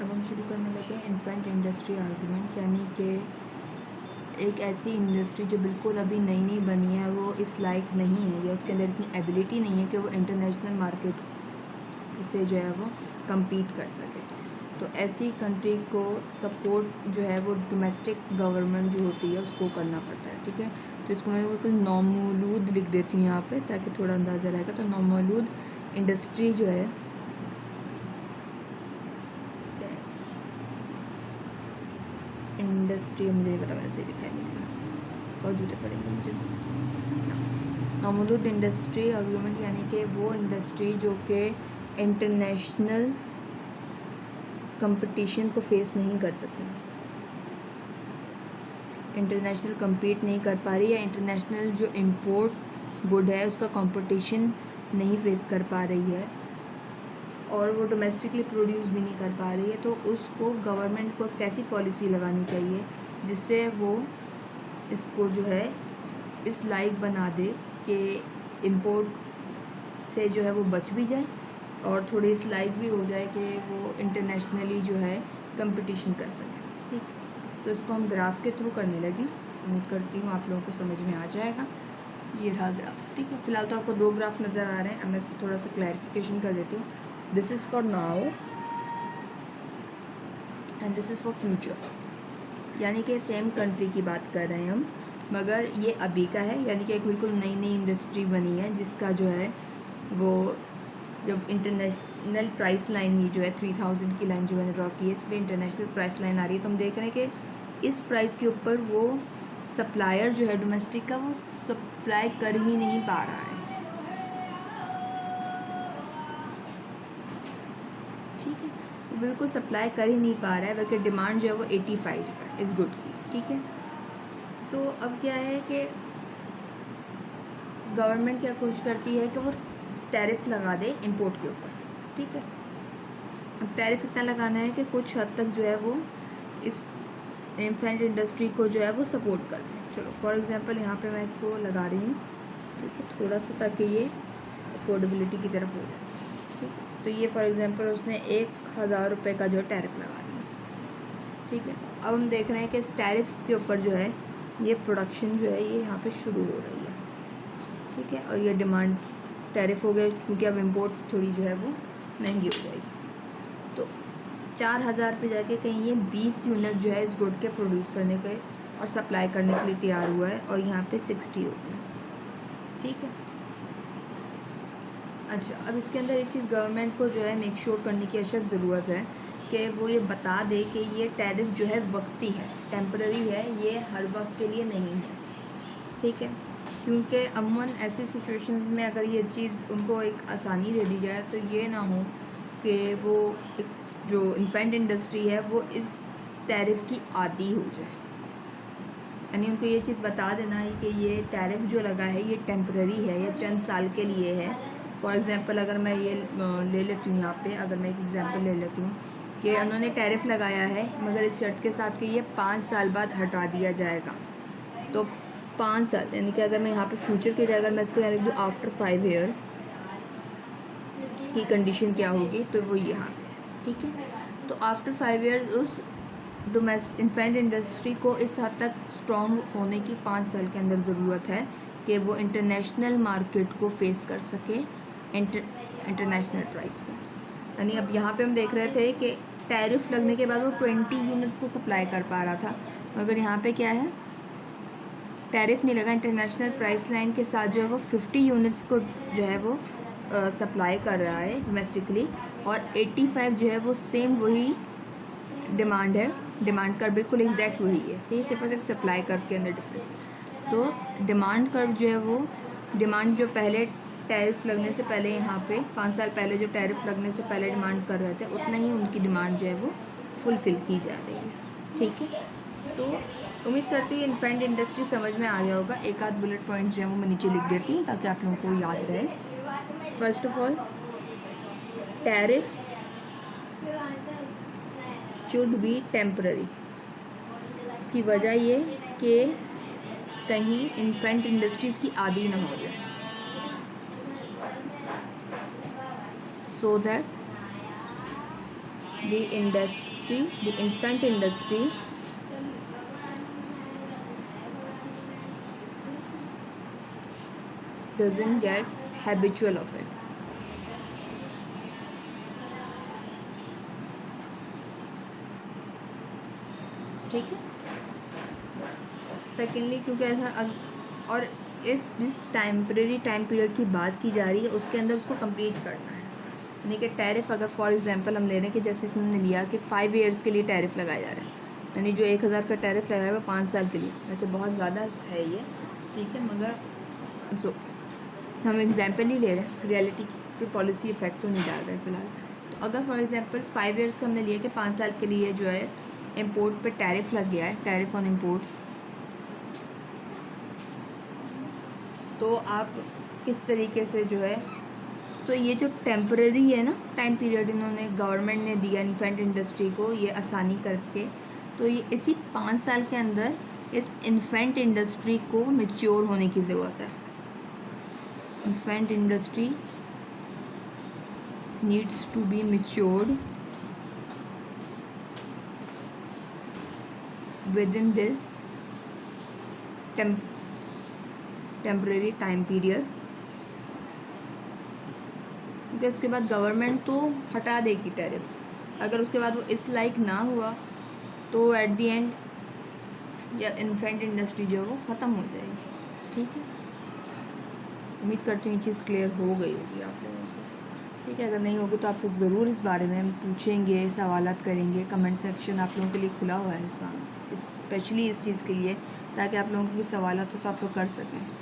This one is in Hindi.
अब हम शुरू करने लगे हैं इन्फेंट इंडस्ट्री आर्गूमेंट, यानी कि एक ऐसी इंडस्ट्री जो बिल्कुल अभी नई नई बनी है, वो इस लायक नहीं है या उसके अंदर इतनी एबिलिटी नहीं है कि वो इंटरनेशनल मार्केट से जो है वो कम्पीट कर सके। तो ऐसी कंट्री को सपोर्ट जो है वो डोमेस्टिक गवर्नमेंट जो होती है उसको करना पड़ता है। ठीक है, तो इसको मैं बिल्कुल नौमूलूद लिख देती हूँ यहाँ पे ताकि थोड़ा अंदाज़ा रहेगा। तो नौमूलूद इंडस्ट्री जो है, इंडस्ट्री मुझे नहीं पता, वैसे लिखा है, नहीं लिखा और जूते पड़ेंगे मुझे। नौमूलूद इंडस्ट्री आर्गूमेंट यानी कि वो इंडस्ट्री जो कि इंटरनेशनल कंपटीशन को फेस नहीं कर सकती, इंटरनेशनल compete नहीं कर पा रही, या इंटरनेशनल जो इम्पोर्ट गुड है उसका कंपटीशन नहीं फेस कर पा रही है, और वो डोमेस्टिकली प्रोड्यूस भी नहीं कर पा रही है। तो उसको गवर्नमेंट को कैसी पॉलिसी लगानी चाहिए जिससे वो इसको जो है इस लायक बना दे कि इम्पोर्ट से जो है वो बच भी जाए और थोड़ी इस लायक भी हो जाए कि वो इंटरनेशनली जो है कंपटीशन कर सके। ठीक, तो इसको हम ग्राफ के थ्रू करने लगे। उम्मीद करती हूँ आप लोगों को समझ में आ जाएगा। ये रहा ग्राफ। ठीक है, फिलहाल तो आपको दो ग्राफ नज़र आ रहे हैं। अब मैं इसको थोड़ा सा क्लैरिफिकेशन कर देती हूँ। This is for now and this is for future, यानी कि सेम कंट्री की बात कर रहे हैं हम, मगर ये अभी का है, यानी कि एक बिल्कुल नई नई इंडस्ट्री बनी है जिसका जो है वो जब इंटरनेशनल प्राइस लाइन, ये जो है 3000 की लाइन जो मैंने ड्रॉ की है, इस पर इंटरनेशनल प्राइस लाइन आ रही है। तो हम देख रहे हैं कि इस प्राइस के ऊपर वो सप्लायर जो है डोमेस्टिक का, वो सप्लाई कर ही नहीं पा रहा है। ठीक है, वो बिल्कुल सप्लाई कर ही नहीं पा रहा है, बल्कि डिमांड जो है वो 85 है इस गुड की। ठीक है, तो अब क्या है कि गवर्नमेंट क्या कोशिश करती है कि वो टैरिफ लगा दे इंपोर्ट के ऊपर। ठीक है, अब टैरिफ इतना लगाना है कि कुछ हद तक जो है वो इस इन्फेंट इंडस्ट्री को जो है वो सपोर्ट कर दे। चलो फॉर एग्जांपल यहाँ पे मैं इसको लगा रही हूँ, ठीक है, थोड़ा सा ताकि ये अफोर्डेबिलिटी की तरफ हो जाए। ठीक है, तो ये फॉर एग्जांपल उसने 1000 रुपये का जो है टैरिफ लगा दिया। ठीक है, अब हम देख रहे हैं कि इस टैरिफ के ऊपर जो है ये प्रोडक्शन जो है ये यहाँ पे शुरू हो रही है। ठीक है, और ये डिमांड टैरिफ हो गया क्योंकि अब इम्पोर्ट थोड़ी जो है वो महंगी हो जाएगी। तो 4000 पे जाके कहीं ये 20 यूनिट जो है इस गुड के प्रोड्यूस करने के और सप्लाई करने के लिए तैयार हुआ है, और यहाँ पे 60 हो गया। ठीक है, अच्छा, अब इसके अंदर एक चीज़ गवर्नमेंट को जो है मेक श्योर करने की अशद ज़रूरत है कि वो ये बता दे कि ये टैरिफ जो है वक्ती है, टेम्पररी है, ये हर वक्त के लिए नहीं है। ठीक है, क्योंकि अमूमन ऐसी सिचुएशंस में अगर ये चीज़ उनको एक आसानी दे दी जाए तो ये ना हो कि वो एक जो इन्फेंट इंडस्ट्री है वो इस टैरिफ की आदी हो जाए। यानी उनको ये चीज़ बता देना है कि ये टैरिफ जो लगा है ये टेम्पररी है, या चंद साल के लिए है। फॉर एग्ज़ाम्पल अगर मैं ये ले लेती हूँ, यहाँ पे अगर मैं एक एग्ज़ाम्पल ले लेती हूँ कि उन्होंने टैरिफ लगाया है मगर इस शर्त के साथ कि ये 5 साल बाद हटा दिया जाएगा। तो 5 साल, यानी कि अगर मैं यहाँ पे फ्यूचर की जगह अगर मैं इसको लिख दूँ आफ्टर 5 ईयर्स की कंडीशन क्या होगी, तो वो यहाँ पे। ठीक है, तो आफ्टर 5 ईयर्स उस डोमेस्टिक इन्फेंट इंडस्ट्री को इस हद तक स्ट्रॉन्ग होने की 5 साल के अंदर ज़रूरत है कि वो इंटरनेशनल मार्केट को फेस कर सके इंटरनेशनल प्राइस पे। यानी अब यहाँ पे हम देख रहे थे कि टैरिफ लगने के बाद वो 20 यूनिट्स को सप्लाई कर पा रहा था, मगर यहाँ पे क्या है, टैरिफ नहीं लगा, इंटरनेशनल प्राइस लाइन के साथ जो है वो 50 यूनिट्स को जो है वो सप्लाई कर रहा है डोमेस्टिकली, और 85 जो है वो सेम वही डिमांड है, डिमांड कर्व बिल्कुल एग्जैक्ट वही है, सही, सिर्फ और सिर्फ सप्लाई कर्व के अंदर डिफरेंस है। तो डिमांड कर्व जो है वो डिमांड जो पहले टैरिफ लगने से पहले यहाँ पे 5 साल पहले जो टैरिफ लगने से पहले डिमांड कर रहे थे, उतना ही उनकी डिमांड जो है वो फुलफ़िल की जा रही है। ठीक है, तो उम्मीद करती हूँ इन्फेंट इंडस्ट्री समझ में आ गया होगा। एक आध बुलेट पॉइंट्स जो है वो मैं नीचे लिख देती हूँ ताकि आप लोगों को याद रहे। First of all, tariff should be temporary. इसकी वजह ये कि कहीं इन्फेंट इंडस्ट्रीज़ की आदी ना हो जाए, so that the infant industry doesn't get habitual of it. ठीक है। सेकेंडली क्योंकि ऐसा और इस टेम्परेरी टाइम पीरियड की बात की जा रही है, उसके अंदर उसको कंप्लीट करना है। यानी कि टैरिफ अगर फॉर एग्जांपल हम ले रहे हैं कि जैसे इसने लिया कि 5 ईयर्स के लिए टैरिफ लगाया जा रहा है, यानी जो 1000 का टैरिफ लगाया हुआ 5 साल के लिए, वैसे बहुत ज़्यादा है ये, ठीक है, मगर सो हम एग्जाम्पल ही ले रहे हैं, रियलिटी पे पॉलिसी इफेक्ट तो नहीं डाल रहे हैं फ़िलहाल। तो अगर फॉर एग्जांपल 5 ईयर्स का हमने लिया कि 5 साल के लिए जो है इंपोर्ट पे टैरिफ लग गया है, टैरिफ ऑन इम्पोर्ट्स, तो आप किस तरीके से जो है, तो ये जो टेम्परेरी है ना टाइम पीरियड इन्होंने गवर्नमेंट ने दिया इन्फेंट इंडस्ट्री को ये आसानी करके, तो ये इसी 5 साल के अंदर इस इन्फेंट इंडस्ट्री को मैच्योर होने की ज़रूरत है। Infant industry needs to be matured with in this temporary time period, क्योंकि उसके बाद गवर्नमेंट तो हटा देगी टैरिफ, अगर उसके बाद वो इस लाइक ना हुआ तो एट दी एंड या इन्फेंट इंडस्ट्री जो है वो ख़त्म हो जाएगी। ठीक है, उम्मीद करती हूँ ये चीज़ क्लियर हो गई होगी आप लोगों को। ठीक है, अगर नहीं होगी तो आप लोग ज़रूर इस बारे में पूछेंगे, सवालात करेंगे, कमेंट सेक्शन आप लोगों के लिए खुला हुआ है इस बार, स्पेशली इस चीज़ के लिए, ताकि आप लोगों की सवालात हो तो आप लोग कर सकें।